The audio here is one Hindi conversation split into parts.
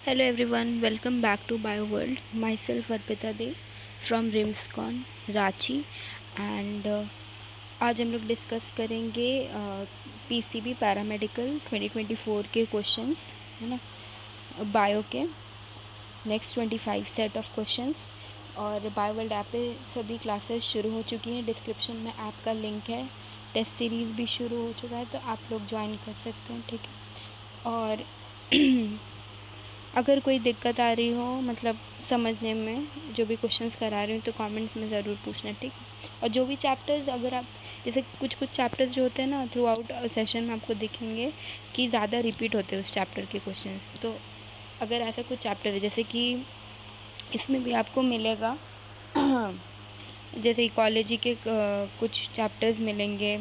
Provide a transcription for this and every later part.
Hello everyone, welcome back to Bio World. Myself Arpita De from RIMSCON Ranchi and आज हम लोग डिस्कस करेंगे पीसीबी पैरामेडिकल 2024 के क्वेश्चंस, है ना, बायो के नेक्स्ट 25 सेट ऑफ क्वेश्चंस। और बायो वर्ल्ड ऐप पे सभी क्लासेस शुरू हो चुकी हैं। डिस्क्रिप्शन में ऐप का लिंक है। टेस्ट सीरीज़ भी शुरू हो चुका है, तो आप लोग ज्वाइन कर सकते हैं, ठीक है। और अगर कोई दिक्कत आ रही हो मतलब समझने में जो भी क्वेश्चंस करा रही हूँ तो कमेंट्स में ज़रूर पूछना, ठीक है। और जो भी चैप्टर्स अगर आप जैसे कुछ चैप्टर्स जो होते हैं ना, थ्रू आउट सेशन में आपको दिखेंगे कि ज़्यादा रिपीट होते हैं उस चैप्टर के क्वेश्चंस। तो अगर ऐसा कुछ चैप्टर है जैसे कि इसमें भी आपको मिलेगा जैसे इकोलॉजी के कुछ चैप्टर्स मिलेंगे,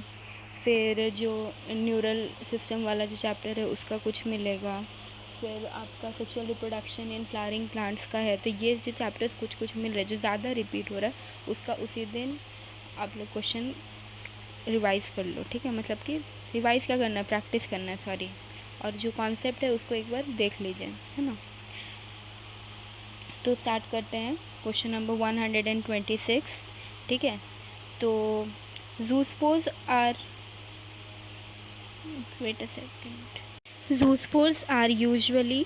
फिर जो न्यूरल सिस्टम वाला जो चैप्टर है उसका कुछ मिलेगा, फिर आपका sexual reproduction in flowering plants का है। तो ये जो चैप्टर्स कुछ मिल रहे हैं जो ज़्यादा रिपीट हो रहा है उसका उसी दिन आप लोग क्वेश्चन रिवाइज़ कर लो, ठीक है। मतलब कि रिवाइज़ क्या करना है, प्रैक्टिस करना है, सॉरी। और जो कॉन्सेप्ट है उसको एक बार देख लीजिए, है ना। तो स्टार्ट करते हैं क्वेश्चन नंबर 126, ठीक है। तो zoospores are wait a second zoospores are usually,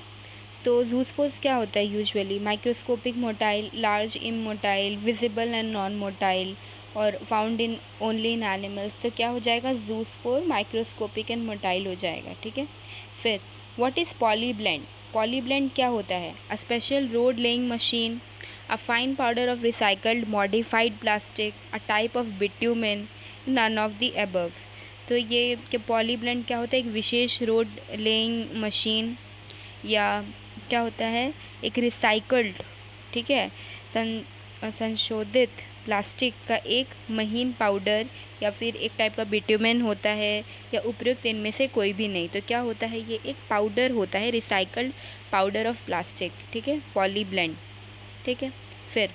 तो ज़ूस्पोर्स क्या होता है usually, microscopic motile, large immotile, visible and non motile और found in only in animals. तो क्या हो जाएगा, ज़ूस्पोर माइक्रोस्कोपिक एंड मोटाइल हो जाएगा, ठीक है। फिर व्हाट इज़ पॉलीब्लेंड, पॉलीब्लेंड क्या होता है, a special road laying machine, a fine powder of recycled modified plastic, a type of bitumen, none of the above. तो ये कि पॉलीब्लेंड क्या होता है, एक विशेष रोड लेइंग मशीन या क्या होता है, एक रिसाइकल्ड, ठीक है, संशोधित प्लास्टिक का एक महीन पाउडर या फिर एक टाइप का बिट्यूमेन होता है या उपयुक्त इनमें से कोई भी नहीं। तो क्या होता है, ये एक पाउडर होता है, रिसाइकल्ड पाउडर ऑफ प्लास्टिक, ठीक है, पॉलीब्लेंड, ठीक है। फिर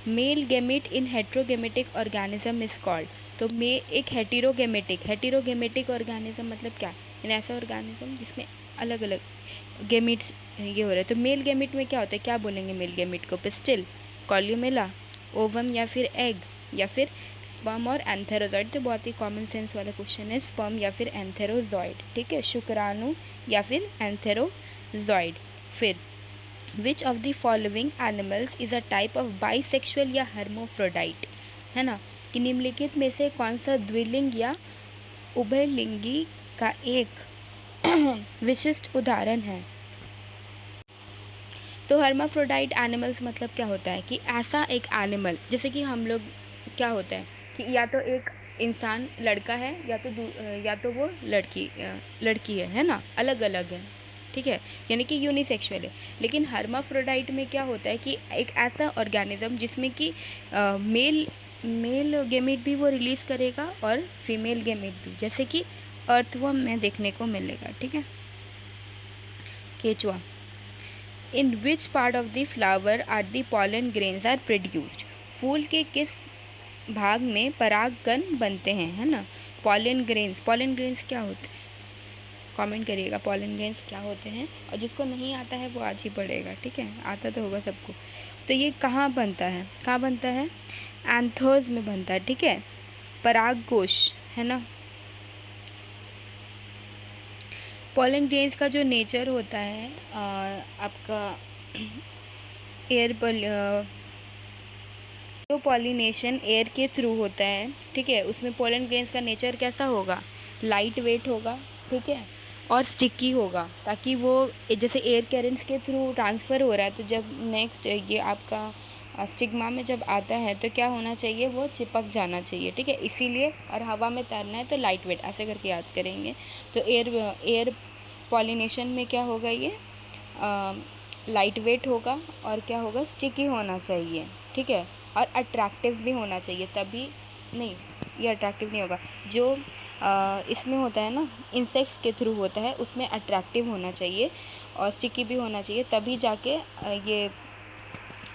male gamete in heterogametic organism is called, तो एक हेटेरोगेमेटिक ऑर्गेनिज्म मतलब क्या, इन ऐसा ऑर्गेनिज्म जिसमें अलग अलग गेमिट्स ये हो रहे हैं। तो मेल गेमिट में क्या होता है, क्या बोलेंगे मेल गेमिट को, पिस्टिल, कॉल्यूमेला, ओवम या फिर एग या फिर स्पर्म और एंथेरोजॉइड। तो बहुत ही कॉमन सेंस वाला क्वेश्चन है, स्पर्म या फिर एंथेरोजॉइड, ठीक है, शुक्राणु या फिर एंथेरोजॉइड। फिर which of the following animals is a type of bisexual या हर्मोफ्रोडाइट, है ना, कि निम्नलिखित में से कौन सा द्विलिंग या उभयलिंगी का एक विशिष्ट उदाहरण है। तो हर्माफ्रोडाइट एनिमल्स मतलब क्या होता है कि ऐसा एक एनिमल, जैसे कि हम लोग क्या होता है कि या तो एक इंसान लड़का है या तो वो लड़की है ना, अलग अलग है, ठीक है, यानी कि यूनिसेक्सुअल है। लेकिन हर्माफ्रोडाइट में क्या होता है कि एक ऐसा ऑर्गेनिज्म जिसमें कि मेल गेमेट भी वो रिलीज़ करेगा और फीमेल गेमेट भी, जैसे कि अर्थवर्म में देखने को मिलेगा, ठीक है। केचुआ, in which part of the flower are the pollen grains are produced, फूल के किस भाग में परागकण बनते हैं, है ना। पॉलन ग्रेन्स क्या होते हैं, कमेंट करिएगा पॉलन ग्रेन्स क्या होते हैं। और जिसको नहीं आता है वो आज ही पढ़ेगा, ठीक है, आता तो होगा सबको। तो ये कहाँ बनता है, एंथर्स में बनता है, ठीक है, परागकोश, है ना। पॉलन ग्रेन्स का जो नेचर होता है आपका एयर जो पॉलिनेशन एयर के थ्रू होता है, ठीक है, उसमें पोलन ग्रेन्स का नेचर कैसा होगा, लाइट वेट होगा, ठीक है, और स्टिकी होगा, ताकि वो जैसे एयर कैरेंस के थ्रू ट्रांसफ़र हो रहा है तो जब नेक्स्ट ये आपका स्टिग्मा में जब आता है तो क्या होना चाहिए, वो चिपक जाना चाहिए, ठीक है, इसीलिए। और हवा में तैरना है तो लाइट वेट, ऐसे करके याद करेंगे। तो एयर पॉलिनेशन में क्या होगा, ये लाइट वेट होगा और क्या होगा, स्टिकी होना चाहिए, ठीक है, और अट्रैक्टिव भी होना चाहिए, तभी नहीं, ये अट्रैक्टिव नहीं होगा। जो इसमें होता है ना, इंसेक्ट्स के थ्रू होता है, उसमें अट्रैक्टिव होना चाहिए और स्टिकी भी होना चाहिए, तभी जाके ये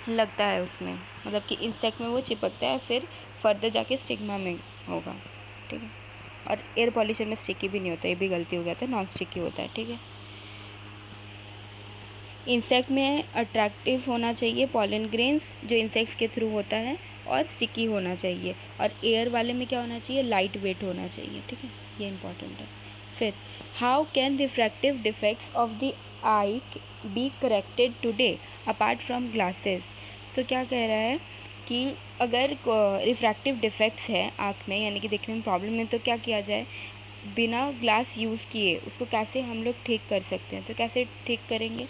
लगता है उसमें, मतलब कि इंसेक्ट में वो चिपकता है, फिर फर्दर जाके स्टिग्मा में होगा, ठीक है। और एयर पॉल्यूशन में स्टिकी भी नहीं होता, ये भी गलती हो गया था, नॉन स्टिकी होता है, ठीक है। इंसेक्ट में अट्रैक्टिव होना चाहिए, पॉलन ग्रेन्स जो इंसेक्ट्स के थ्रू होता है, और स्टिकी होना चाहिए, और एयर वाले में क्या होना चाहिए, लाइट वेट होना चाहिए, ठीक है, ये इंपॉर्टेंट है। फिर how can refractive defects of the I be corrected today apart from glasses. तो क्या कह रहा है कि अगर रिफ्रैक्टिव डिफेक्ट्स है आँख में, यानी कि देखने में प्रॉब्लम है, तो क्या किया जाए, बिना ग्लास यूज़ किए उसको कैसे हम लोग ठीक कर सकते हैं। तो कैसे ठीक करेंगे,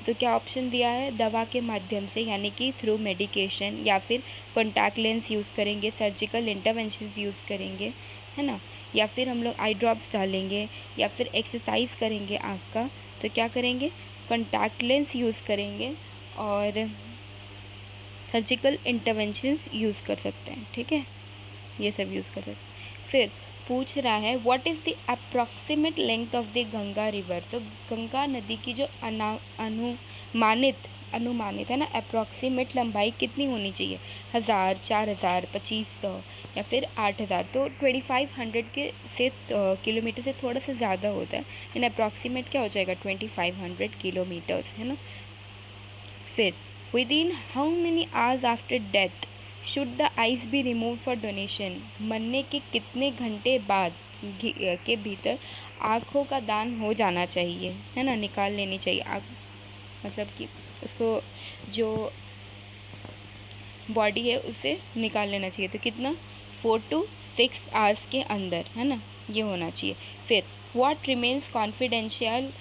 तो क्या ऑप्शन दिया है, दवा के माध्यम से यानी कि थ्रू मेडिकेशन, या फिर कॉन्टैक्ट लेंस यूज़ करेंगे, सर्जिकल इंटरवेंशंस यूज़ करेंगे, है ना, या फिर हम लोग आई ड्रॉप्स डालेंगे, या फिर एक्सरसाइज करेंगे आँख का। तो क्या करेंगे, कॉन्टैक्ट लेंस यूज़ करेंगे और सर्जिकल इंटरवेंशंस यूज़ कर सकते हैं, ठीक है, ये सब यूज़ कर सकते हैं। फिर पूछ रहा है what is the approximate length of the Ganga river. तो गंगा नदी की जो अनुमानित है ना, अप्रॉक्सीमेट लंबाई कितनी होनी चाहिए, 1000, 4000, 2500 या फिर 8000। तो 2500 के से किलोमीटर से थोड़ा सा ज़्यादा होता है, लेकिन अप्रॉक्सीमेट क्या हो जाएगा, 2500 किलोमीटर्स, है ना। फिर with in how many hours after death should the ice be remove for donation. मरने के कितने घंटे बाद के भीतर आँखों का दान हो जाना चाहिए, है ना, निकाल लेनी चाहिए आँख, मतलब कि उसको जो बॉडी है उसे निकाल लेना चाहिए। तो कितना, 4 to 6 आवर्स के अंदर, है ना, ये होना चाहिए। फिर what remains confidential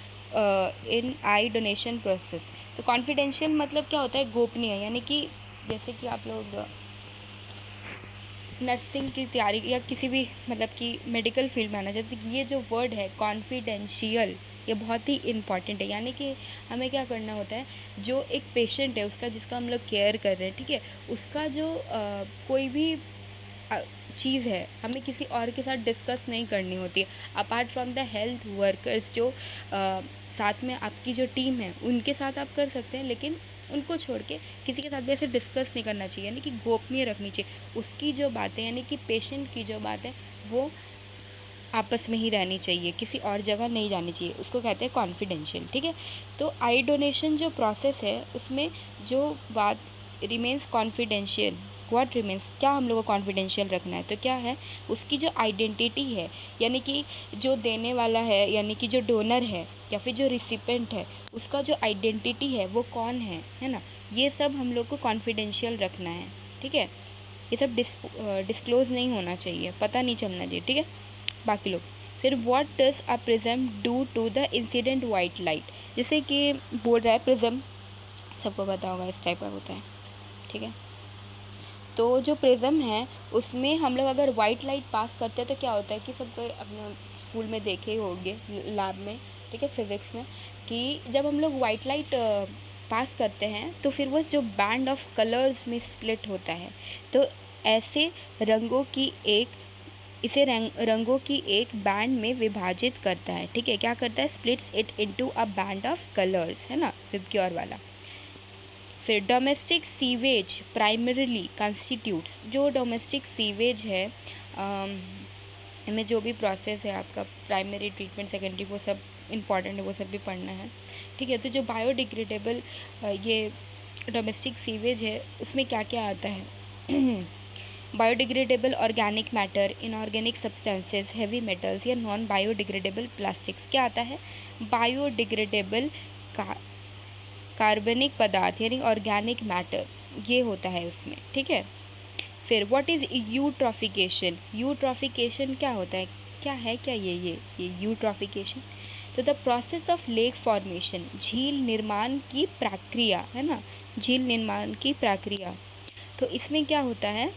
in I donation process. तो कॉन्फिडेंशियल मतलब क्या होता है, गोपनीय, यानी कि जैसे कि आप लोग नर्सिंग की तैयारी या किसी भी मतलब कि मेडिकल फील्ड में आना चाहते, तो ये जो वर्ड है कॉन्फिडेंशियल, ये बहुत ही इम्पॉर्टेंट है। यानी कि हमें क्या करना होता है, जो एक पेशेंट है उसका, जिसका हम लोग केयर कर रहे हैं, ठीक है, उसका जो कोई भी चीज़ है हमें किसी और के साथ डिस्कस नहीं करनी होती है, apart from the health workers जो साथ में आपकी जो टीम है उनके साथ आप कर सकते हैं, लेकिन उनको छोड़ के किसी के साथ भी ऐसे डिस्कस नहीं करना चाहिए, यानी कि गोपनीय रखनी चाहिए। उसकी जो बातें, यानी कि पेशेंट की जो बातें, वो आपस में ही रहनी चाहिए, किसी और जगह नहीं जानी चाहिए, उसको कहते हैं कॉन्फिडेंशियल, ठीक है। तो आई डोनेशन जो प्रोसेस है उसमें जो बात रिमेंस कॉन्फिडेंशियल, व्हाट रिमेंस, क्या हम लोग को कॉन्फिडेंशियल रखना है, तो क्या है, उसकी जो आइडेंटिटी है, यानी कि जो देने वाला है, यानी कि जो डोनर है या फिर जो रिसिपेंट है, उसका जो आइडेंटिटी है वो कौन है ना, ये सब हम लोग को कॉन्फिडेंशियल रखना है, ठीक है। ये सब डिस्क्लोज़ नहीं होना चाहिए, पता नहीं चलना चाहिए, ठीक है, बाकी लोग। फिर what does a prism do to the incident white light. जैसे कि बोल रहा है प्रिज्म, सबको पता होगा इस टाइप का होता है, ठीक है। तो जो प्रिज्म है उसमें हम लोग अगर वाइट लाइट पास करते हैं तो क्या होता है कि सबको अपने स्कूल में देखे ही होंगे, लैब में, ठीक है, फिज़िक्स में, कि जब हम लोग वाइट लाइट पास करते हैं तो फिर वो जो बैंड ऑफ कलर्स में स्प्लिट होता है, तो ऐसे रंगों की एक इसे रंगों की एक बैंड में विभाजित करता है, ठीक है, क्या करता है, splits it into a band of colours, है ना, विबग्योर वाला। फिर डोमेस्टिक सीवेज प्राइमरीली कंस्टिट्यूट्स, जो डोमेस्टिक सीवेज है इनमें जो भी प्रोसेस है आपका, प्राइमरी, ट्रीटमेंट, सेकेंडरी, वो सब इम्पॉर्टेंट है, वो सब भी पढ़ना है, ठीक है। तो जो बायोडिग्रेडेबल ये डोमेस्टिक सीवेज है उसमें क्या क्या आता है biodegradable organic matter, inorganic substances, heavy metals या नॉन बायोडिग्रेडेबल प्लास्टिक्स। क्या आता है, बायोडिग्रेडेबल कार्बनिक पदार्थ यानी ऑर्गेनिक मैटर, ये होता है उसमें, ठीक है। फिर व्हाट इज़ यूट्रॉफिकेशन। यूट्रॉफिकेशन क्या होता है, क्या ये यूट्रॉफिकेशन। तो the process of lake formation, झील निर्माण की प्रक्रिया, है ना, झील निर्माण की प्रक्रिया। तो इसमें क्या होता है,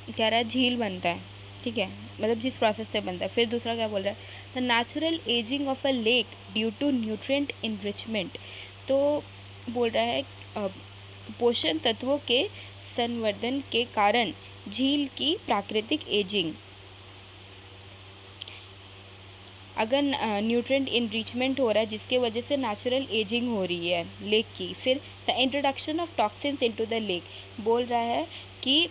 कह रहा है झील बनता है, ठीक है, मतलब जिस प्रोसेस से बनता है। फिर दूसरा क्या बोल रहा है, the natural ageing of a lake due to nutrient enrichment. तो बोल रहा है पोषण तत्वों के संवर्धन के कारण झील की प्राकृतिक एजिंग, अगर न्यूट्रिएंट इनरिचमेंट हो रहा है जिसके वजह से नेचुरल एजिंग हो रही है लेक की। फिर the introduction of toxins into the lake, बोल रहा है कि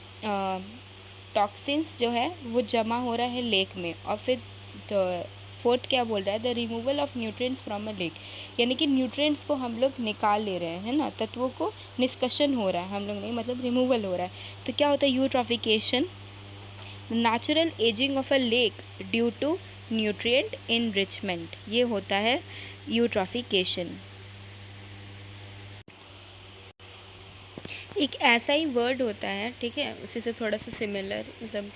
टॉक्सिन्स जो है वो जमा हो रहा है लेक में, और फिर फोर्थ क्या बोल रहा है, the removal of nutrients from a lake, यानी कि न्यूट्रिएंट्स को हम लोग निकाल ले रहे हैं ना, तत्वों को निष्कर्षण हो रहा है, हम लोग नहीं मतलब रिमूवल हो रहा है। तो क्या होता है eutrophication, natural ageing of a lake due to nutrient enrichment, ये होता है यूट्रॉफिकेशन। एक ऐसा ही वर्ड होता है, ठीक है, उसी से थोड़ा सा सिमिलर, मतलब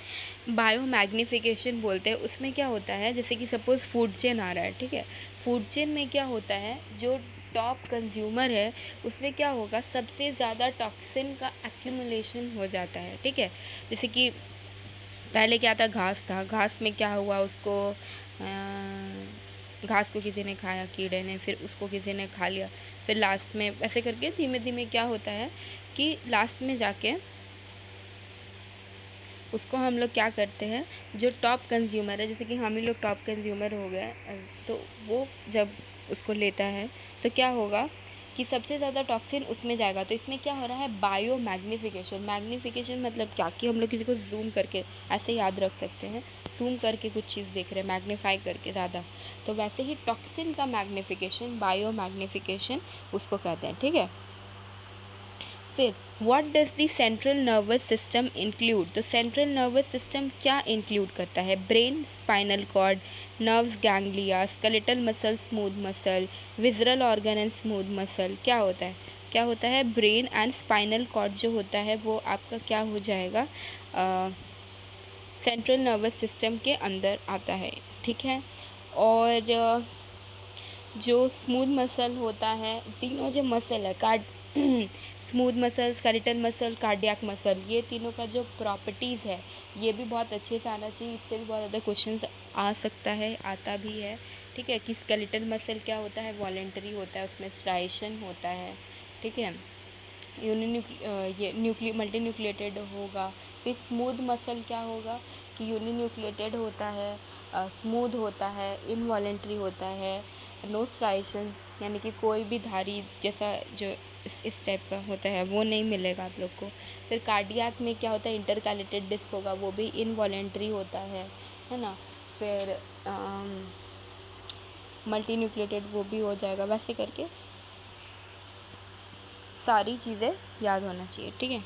बायो मैग्निफिकेशन बोलते हैं। उसमें क्या होता है, जैसे कि सपोज़ फूड चेन आ रहा है, ठीक है, फूड चेन में क्या होता है, जो टॉप कंज्यूमर है उसमें क्या होगा, सबसे ज़्यादा टॉक्सिन का एक्यूमुलेशन हो जाता है, ठीक है। जैसे कि पहले क्या था, घास था, घास में क्या हुआ, उसको घास को किसी ने खाया, कीड़े ने, फिर उसको किसी ने खा लिया, फिर लास्ट में ऐसे करके धीमे धीमे क्या होता है कि लास्ट में जाके उसको हम लोग क्या करते हैं, जो टॉप कंज्यूमर है, जैसे कि हम ही लोग टॉप कंज्यूमर हो गए, तो वो जब उसको लेता है तो क्या होगा कि सबसे ज़्यादा टॉक्सिन उसमें जाएगा। तो इसमें क्या हो रहा है, बायो मैग्निफिकेशन। मैग्निफिकेशन मतलब क्या, कि हम लोग किसी को जूम करके ऐसे याद रख सकते हैं, जूम करके कुछ चीज़ देख रहे हैं, मैग्नीफाई करके ज़्यादा, तो वैसे ही टॉक्सिन का मैग्निफिकेशन, बायो मैग्निफिकेशन उसको कहते हैं, ठीक है। फिर what does the central nervous system include, तो सेंट्रल नर्वस सिस्टम क्या इंक्लूड करता है, brain, spinal cord, nerves, ganglia, skeletal muscle, smooth muscle, visceral organ and smooth muscle. क्या होता है, क्या होता है, ब्रेन एंड स्पाइनल कॉर्ड जो होता है वो आपका क्या हो जाएगा, सेंट्रल नर्वस सिस्टम के अंदर आता है, ठीक है। और जो स्मूथ मसल होता है, तीनों जो मसल है smooth muscle, skeletal muscle, cardiac muscle, ये तीनों का जो प्रॉपर्टीज़ है ये भी बहुत अच्छे से आना चाहिए, इससे भी बहुत ज़्यादा क्वेश्चंस आ सकता है, आता भी है, ठीक है। कि स्केलेटल मसल क्या होता है, वॉलेंटरी होता है, उसमें स्ट्राइशन होता है, ठीक है, ये मल्टी न्यूक्लिएटेड होगा। फिर स्मूथ मसल क्या होगा कि यूनिन्यूक्लिएटेड होता है, स्मूथ होता है, इनवॉलेंट्री होता है, नो स्ट्राइशंस, यानी कि कोई भी धारी जैसा जो इस टाइप का होता है वो नहीं मिलेगा आप लोग को। फिर कार्डियक में क्या होता है, इंटरकैलेटेड डिस्क होगा, वो भी इनवॉलेंट्री होता है ना। फिर मल्टी न्यूक्लिएटेड वो भी हो जाएगा, वैसे करके सारी चीज़ें याद होना चाहिए, ठीक है।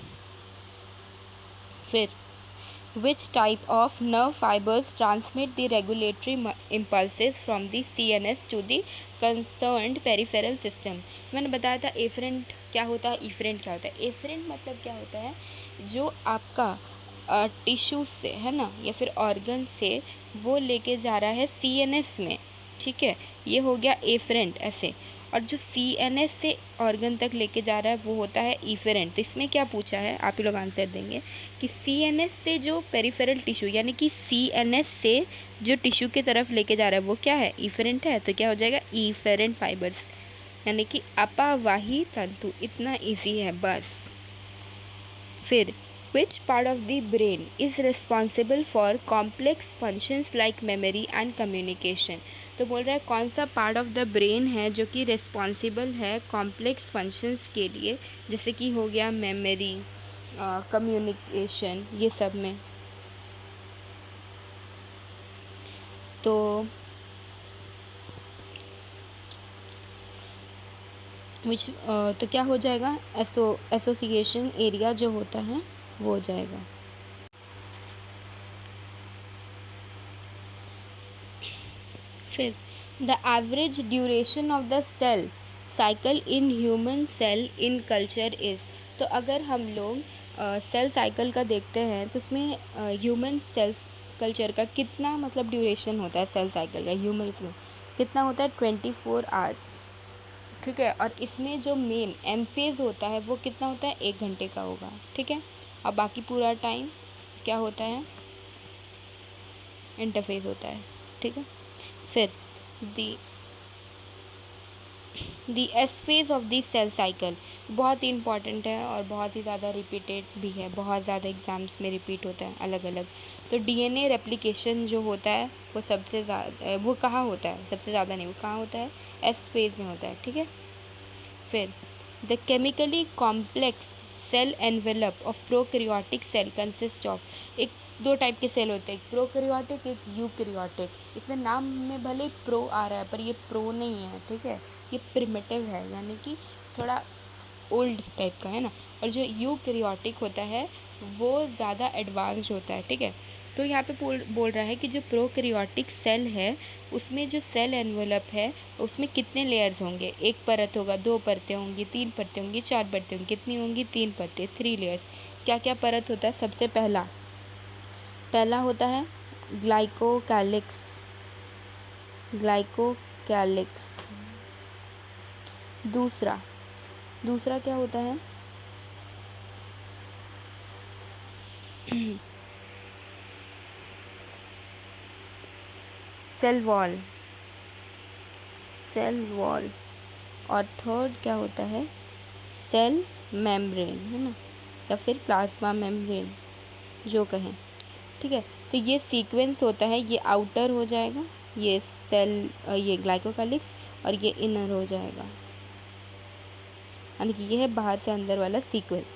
फिर which type of nerve fibers transmit the regulatory impulses from the CNS to the concerned peripheral system। मैंने बताया था एफरेंट क्या होता है, इफरेंट क्या होता है। एफरेंट मतलब क्या होता है, जो आपका टिश्यू से है ना या फिर ऑर्गन से वो लेके जा रहा है CNS में, ठीक है, ये हो गया एफरेंट ऐसे। और जो CNS से ऑर्गन तक लेके जा रहा है वो होता है इफेरेंट। तो इसमें क्या पूछा है, आप ही लोग आंसर देंगे कि CNS से जो पेरिफेरल टिश्यू यानी कि CNS से जो टिश्यू की तरफ लेके जा रहा है वो क्या है, इफेरेंट है। तो क्या हो जाएगा, इफेरेंट फाइबर्स, यानी कि अपावाही तंतु। इतना इजी है बस। फिर which part of the brain is responsible for complex functions like memory and communication। तो बोल रहा है कौन सा पार्ट ऑफ द ब्रेन है जो कि रिस्पॉन्सिबल है कॉम्प्लेक्स फंक्शंस के लिए, जैसे कि हो गया मेमोरी, कम्युनिकेशन, ये सब में। तो तो क्या हो जाएगा, एसोसिएशन एरिया जो होता है वो हो जाएगा। फिर the average duration of the cell cycle in human cell in culture is. तो अगर हम लोग सेल साइकिल का देखते हैं तो उसमें ह्यूमन सेल कल्चर का कितना मतलब ड्यूरेशन होता है, सेल साइकिल का ह्यूमंस में कितना होता है, 24 आवर्स, ठीक है। और इसमें जो मेन एम फेज़ होता है वो कितना होता है, 1 घंटे का होगा, ठीक है। और बाकी पूरा टाइम क्या होता है, इंटरफेज होता है, ठीक है। फिर the S phase of the cell cycle बहुत ही इंपॉर्टेंट है और बहुत ही ज़्यादा रिपीटेड भी है, बहुत ज़्यादा एग्ज़ाम्स में रिपीट होता है अलग अलग। तो DNA रेप्लिकेशन जो होता है वो सबसे ज़्यादा, वो कहाँ होता है, सबसे ज़्यादा नहीं, वो कहाँ होता है, एस फेज़ में होता है, ठीक है। फिर the chemically complex cell envelope of prokaryotic cell consist of. एक दो टाइप के सेल होते हैं, एक प्रोकैरियोटिक एक यूकैरियोटिक। इसमें नाम में भले प्रो आ रहा है पर ये प्रो नहीं है, ठीक है, ये प्रिमिटिव है, यानी कि थोड़ा ओल्ड टाइप का है ना। और जो यूकैरियोटिक होता है वो ज़्यादा एडवांस्ड होता है, ठीक है। तो यहाँ पे बोल रहा है कि जो प्रोकैरियोटिक सेल है उसमें जो सेल एनवेलप है उसमें कितने लेयर्स होंगे, एक परत होगा, दो परतें होंगी, तीन परतें होंगी, चार परतें होंगी, कितनी होंगी, तीन परतें, 3 लेयर्स। क्या क्या परत होता है, सबसे पहला होता है ग्लाइकोकैलिक्स, दूसरा क्या होता है सेल वॉल, और थर्ड क्या होता है, सेल मेम्ब्रेन, है ना, या फिर प्लाज्मा मेम्ब्रेन जो कहें, ठीक है। तो ये सीक्वेंस होता है, ये आउटर हो जाएगा, ये सेल, ये ग्लाइकोकैलिक्स, और ये इनर हो जाएगा, यानी कि ये है बाहर से अंदर वाला सीक्वेंस,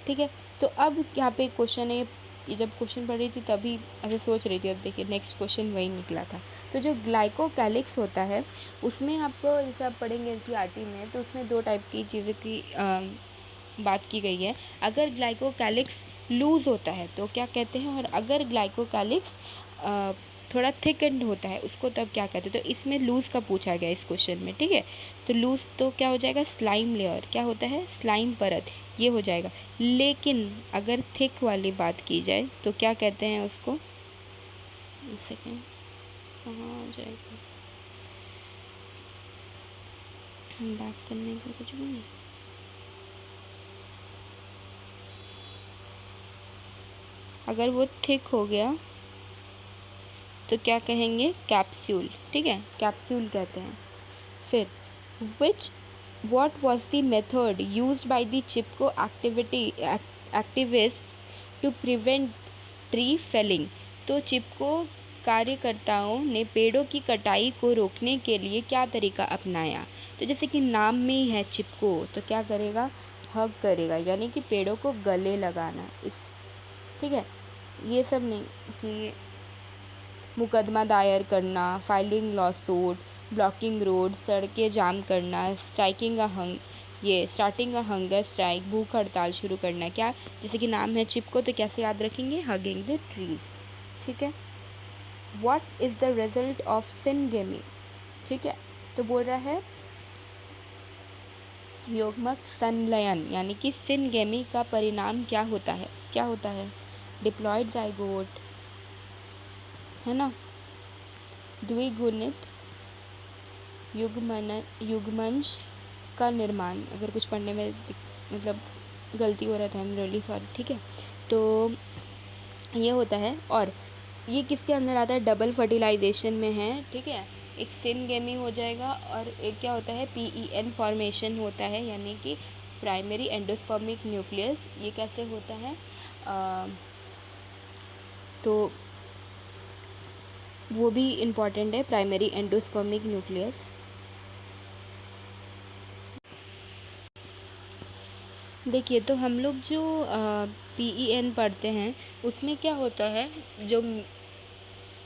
ठीक है। तो अब यहाँ पे क्वेश्चन है, ये जब क्वेश्चन पढ़ रही थी तभी ऐसे सोच रही थी, अब देखिए नेक्स्ट क्वेश्चन वही निकला था। तो जो ग्लाइकोकैलिक्स होता है उसमें आपको, जैसे आप पढ़ेंगे एनसीईआरटी में, तो उसमें दो टाइप की चीज़ों की बात की गई है। अगर ग्लाइकोकैलिक्स लूज़ होता है तो क्या कहते हैं, और अगर ग्लाइकोकैलिक्स थोड़ा थिक एंड होता है उसको तब क्या कहते हैं। तो इसमें लूज़ का पूछा गया इस क्वेश्चन में, ठीक है। तो लूज़ तो क्या हो जाएगा, स्लाइम लेयर, क्या होता है, स्लाइम परत, ये हो जाएगा। लेकिन अगर थिक वाली बात की जाए तो क्या कहते हैं उसको, एक सेकेंड, कहाँ आ जाएगा, हम बात करने का कुछ भी नहीं, अगर वो थिक हो गया तो क्या कहेंगे, कैप्सूल, ठीक है, कैप्सूल कहते हैं। फिर what was the method used by the Chipko activists to prevent tree felling। तो चिपको कार्यकर्ताओं ने पेड़ों की कटाई को रोकने के लिए क्या तरीका अपनाया। तो जैसे कि नाम में ही है चिपको, तो क्या करेगा, हग करेगा, यानी कि पेड़ों को गले लगाना, इस, ठीक है। ये सब नहीं कि मुकदमा दायर करना, फाइलिंग लॉसूट, ब्लॉकिंग रोड, सड़कें जाम करना, स्टार्टिंग अ हंगर स्ट्राइक, भूख हड़ताल शुरू करना। क्या, जैसे कि नाम है चिपको, तो कैसे याद रखेंगे, हगिंग द ट्रीज, ठीक है। What is the result of syngamy, ठीक है। तो बोल रहा है योगमक संलयन, यानी कि सिनगेमी का परिणाम क्या होता है, डिप्लॉयड जाइगोट, है ना, द्विगुणित युग्मनज का निर्माण। अगर कुछ पढ़ने में मतलब गलती हो रहा था, आई एम रियली सॉरी, ठीक है। तो ये होता है, और ये किसके अंदर आता है, डबल फर्टिलाइजेशन में है, ठीक है। एक सिनगेमी हो जाएगा और एक क्या होता है, PEN फॉर्मेशन होता है, यानी कि प्राइमरी एंडोस्पर्मिक न्यूक्लियस। ये कैसे होता है, तो वो भी इम्पॉर्टेंट है, प्राइमरी एंडोस्पर्मिक न्यूक्लियस। देखिए, तो हम लोग जो PEN पढ़ते हैं उसमें क्या होता है, जो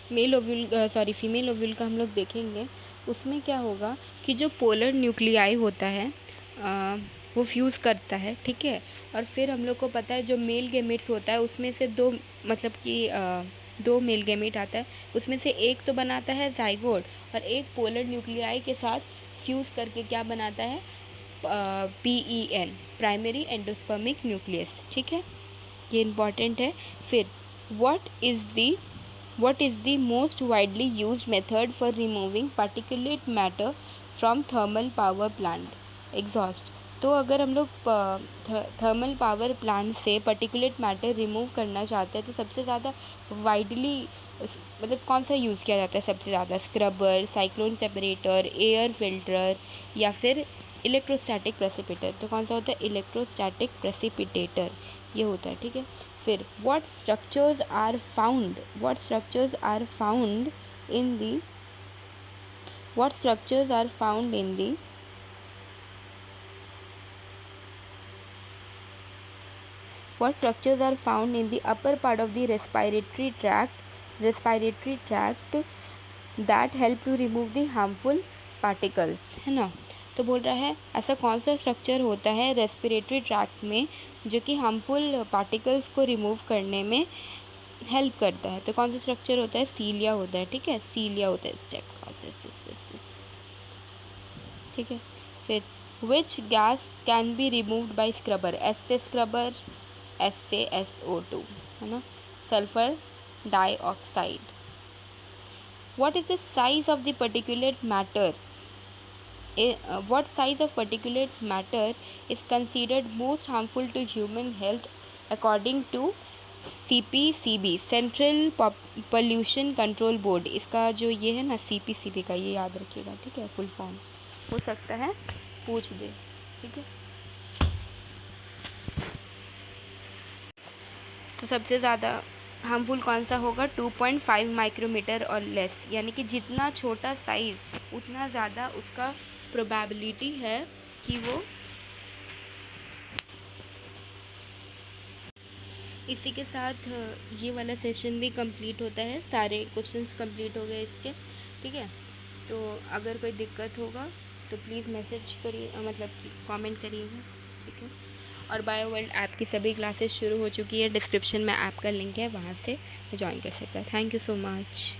फीमेल ओव्यूल का हम लोग देखेंगे, उसमें क्या होगा कि जो पोलर न्यूक्लियाई होता है वो फ्यूज़ करता है, ठीक है। और फिर हम लोग को पता है जो मेल गैमेट्स होता है उसमें से दो, मतलब कि दो मेल गैमेट आता है, उसमें से एक तो बनाता है जाइगोट, और एक पोलर न्यूक्लियाई के साथ फ्यूज़ करके क्या बनाता है, PEN, प्राइमरी एंडोस्पर्मिक न्यूक्लियस, ठीक है, ये इम्पॉर्टेंट है। फिर what is the most widely used method for removing particulate matter from thermal power plant exhaust। तो अगर हम लोग थर्मल पावर प्लांट से पर्टिकुलेट मैटर रिमूव करना चाहते हैं तो सबसे ज़्यादा वाइडली मतलब कौन सा यूज़ किया जाता है सबसे ज़्यादा, scrubber, cyclone separator, air filter, या फिर इलेक्ट्रोस्टैटिक प्रेसिपिटेटर। तो कौन सा होता है, इलेक्ट्रोस्टैटिक प्रेसिपिटेटर, ये होता है, ठीक है। फिर what structures are found in the What structures are found in the upper part of the respiratory tract that help to remove the harmful particles, है ना। तो बोल रहा है ऐसा कौन सा स्ट्रक्चर होता है रेस्पिरेटरी ट्रैक्ट में जो कि हार्मफुल पार्टिकल्स को रिमूव करने में हेल्प करता है। तो कौन सा स्ट्रक्चर होता है, सीलिया होता है, ठीक है, सीलिया होता है इस टाइप का, ठीक है। फिर which gas can be removed by scrubber, S से स्क्रबर, एस से SO2, है ना, sulphur dioxide. What is the size of the particulate matter, what size of particulate matter is considered most harmful to human health according to CPCB, central pollution control board. इसका जो ये है ना CPCB का, ये याद रखिएगा, ठीक है, फुल फॉर्म हो सकता है पूछ दे, ठीक है। तो सबसे ज़्यादा हार्मफुल कौन सा होगा, 2.5 माइक्रोमीटर और लेस, यानी कि जितना छोटा साइज़ उतना ज़्यादा उसका प्रोबेबिलिटी है कि वो। इसी के साथ ये वाला सेशन भी कंप्लीट होता है, सारे क्वेश्चंस कंप्लीट हो गए इसके, ठीक है। तो अगर कोई दिक्कत होगा तो प्लीज़ मैसेज करिए, मतलब कि कमेंट करिएगा, ठीक है। और बायो वर्ल्ड ऐप की सभी क्लासेस शुरू हो चुकी है, डिस्क्रिप्शन में ऐप का लिंक है, वहाँ से ज्वाइन कर सकता है। Thank you so much.